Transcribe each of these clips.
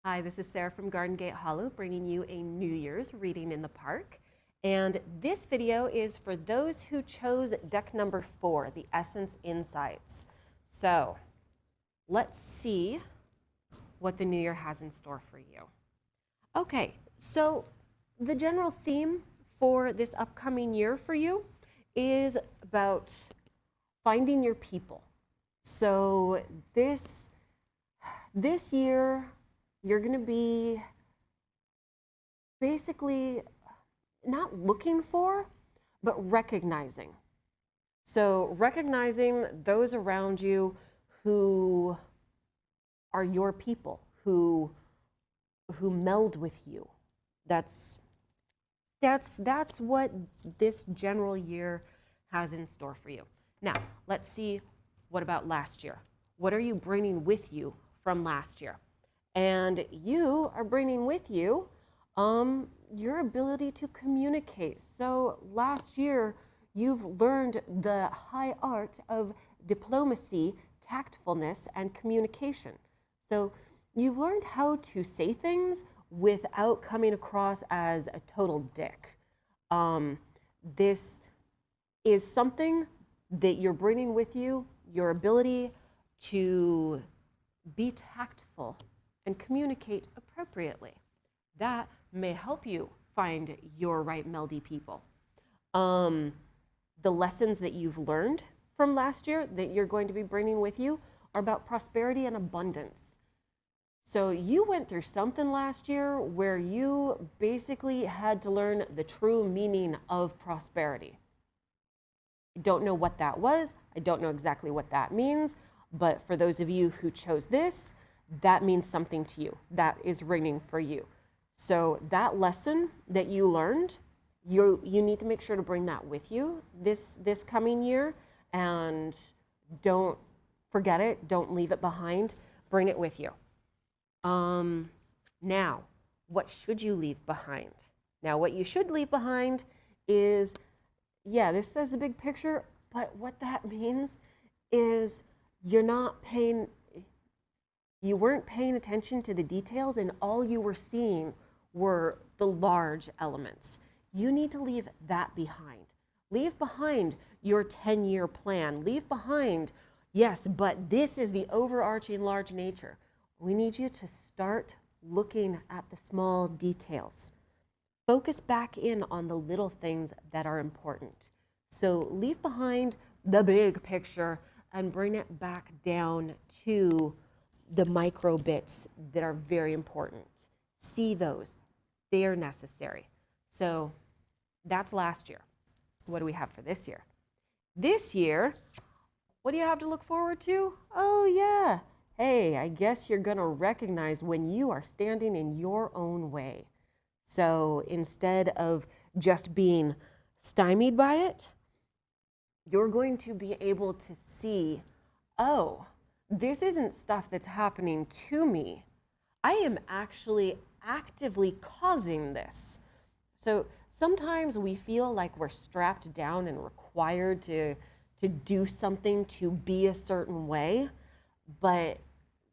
Hi, this is Sarah from Garden Gate Hollow, bringing you a New Year's reading in the park. And this video is for those who chose deck number 4, the Essence Insights. So let's see what the new year has in store for you. Okay, so the general theme for this upcoming year for you is about finding your people. So this year, you're going to be basically not looking for, but recognizing. So recognizing those around you who are your people, who meld with you. That's what this general year has in store for you. Now, let's see, what about last year? What are you bringing with you from last year? And you are bringing with you your ability to communicate. So last year, you've learned the high art of diplomacy, tactfulness, and communication. So you've learned how to say things without coming across as a total dick. This is something that you're bringing with you, your ability to be tactful and communicate appropriately. That may help you find your right melody people. The lessons that you've learned from last year that you're going to be bringing with you are about prosperity and abundance. So you went through something last year where you basically had to learn the true meaning of prosperity. I don't know what that was. I don't know exactly what that means, but for those of you who chose this, that means something to you. That is ringing for you. So that lesson that you learned, you need to make sure to bring that with you this coming year, and don't forget it. Don't leave it behind. Bring it with you. Now, what should you leave behind? Now, what you should leave behind is, yeah, this says the big picture, but what that means is you weren't paying attention to the details, and all you were seeing were the large elements. You need to leave that behind. Leave behind your 10-year plan. Leave behind, yes, but this is the overarching large nature. We need you to start looking at the small details. Focus back in on the little things that are important. So leave behind the big picture and bring it back down to the micro bits that are very important. See those. They are necessary. So that's last year. What do we have for this year? This year, what do you have to look forward to? Oh, yeah. Hey, I guess you're going to recognize when you are standing in your own way. So instead of just being stymied by it, you're going to be able to see, oh, this isn't stuff that's happening to me. I am actually actively causing this. So sometimes we feel like we're strapped down and required to do something, to be a certain way, but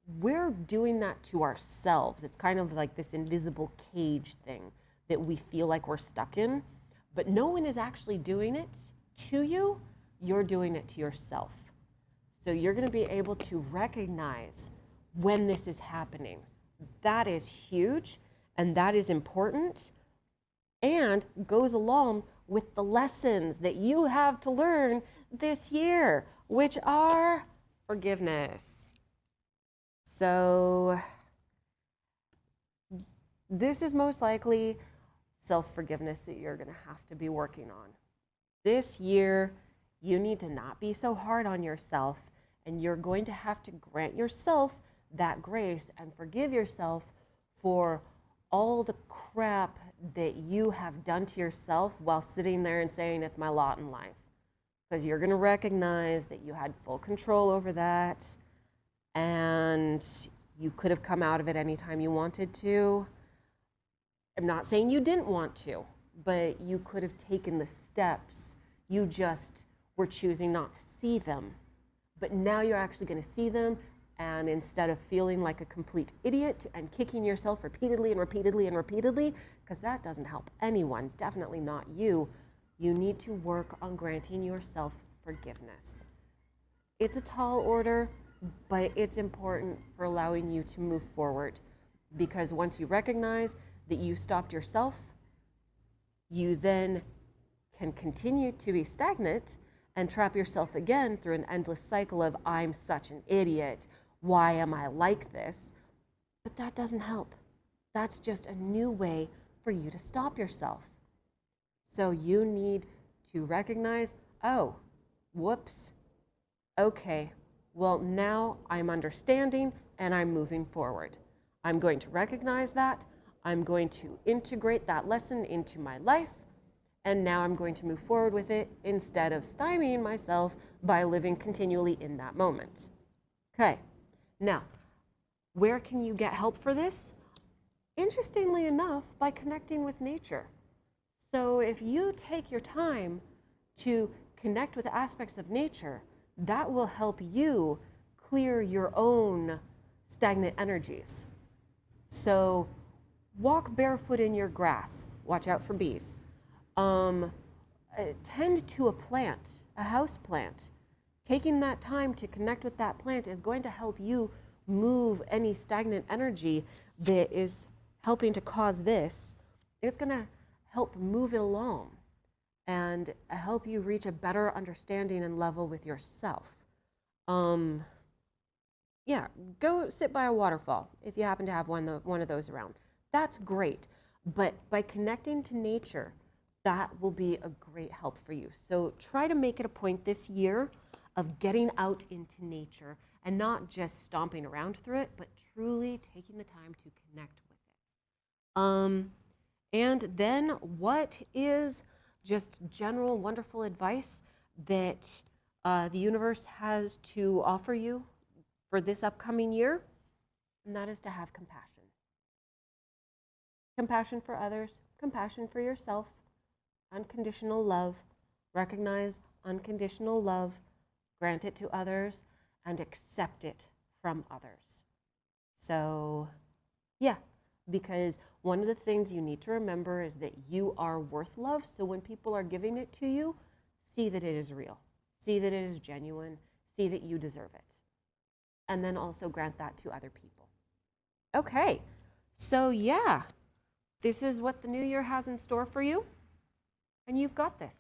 we're doing that to ourselves. It's kind of like this invisible cage thing that we feel like we're stuck in, but no one is actually doing it to you. You're doing it to yourself. So you're going to be able to recognize when this is happening. That is huge, and that is important, and goes along with the lessons that you have to learn this year, which are forgiveness. So this is most likely self-forgiveness that you're going to have to be working on. This year, you need to not be so hard on yourself, and you're going to have to grant yourself that grace and forgive yourself for all the crap that you have done to yourself while sitting there and saying it's my lot in life. Because you're going to recognize that you had full control over that, and you could have come out of it anytime you wanted to. I'm not saying you didn't want to, but you could have taken the steps. You just were choosing not to see them. But now you're actually going to see them And instead of feeling like a complete idiot and kicking yourself repeatedly and repeatedly and repeatedly, because that doesn't help anyone, definitely not you, you need to work on granting yourself forgiveness. It's a tall order, but it's important for allowing you to move forward. Because once you recognize that you stopped yourself, you then can continue to be stagnant and trap yourself again through an endless cycle of, I'm such an idiot, why am I like this? But that doesn't help. That's just a new way for you to stop yourself. So you need to recognize, oh, whoops, okay, well, now I'm understanding and I'm moving forward. I'm going to recognize that. I'm going to integrate that lesson into my life. And now I'm going to move forward with it instead of stymieing myself by living continually in that moment. Okay, now, where can you get help for this? Interestingly enough, by connecting with nature. So if you take your time to connect with aspects of nature, that will help you clear your own stagnant energies. So walk barefoot in your grass. Watch out for bees. Tend to a plant, a house plant. Taking that time to connect with that plant is going to help you move any stagnant energy that is helping to cause this. It's going to help move it along and help you reach a better understanding and level with yourself. Yeah, go sit by a waterfall if you happen to have one of those around. That's great. But by connecting to nature, that will be a great help for you. So try to make it a point this year of getting out into nature and not just stomping around through it, but truly taking the time to connect with it. And then what is just general wonderful advice that the universe has to offer you for this upcoming year? And that is to have compassion. Compassion for others, compassion for yourself, unconditional love, recognize unconditional love, grant it to others, and accept it from others. So, yeah, because one of the things you need to remember is that you are worth love. So when people are giving it to you, see that it is real, see that it is genuine, see that you deserve it. And then also grant that to other people. Okay, so yeah, this is what the new year has in store for you, and you've got this.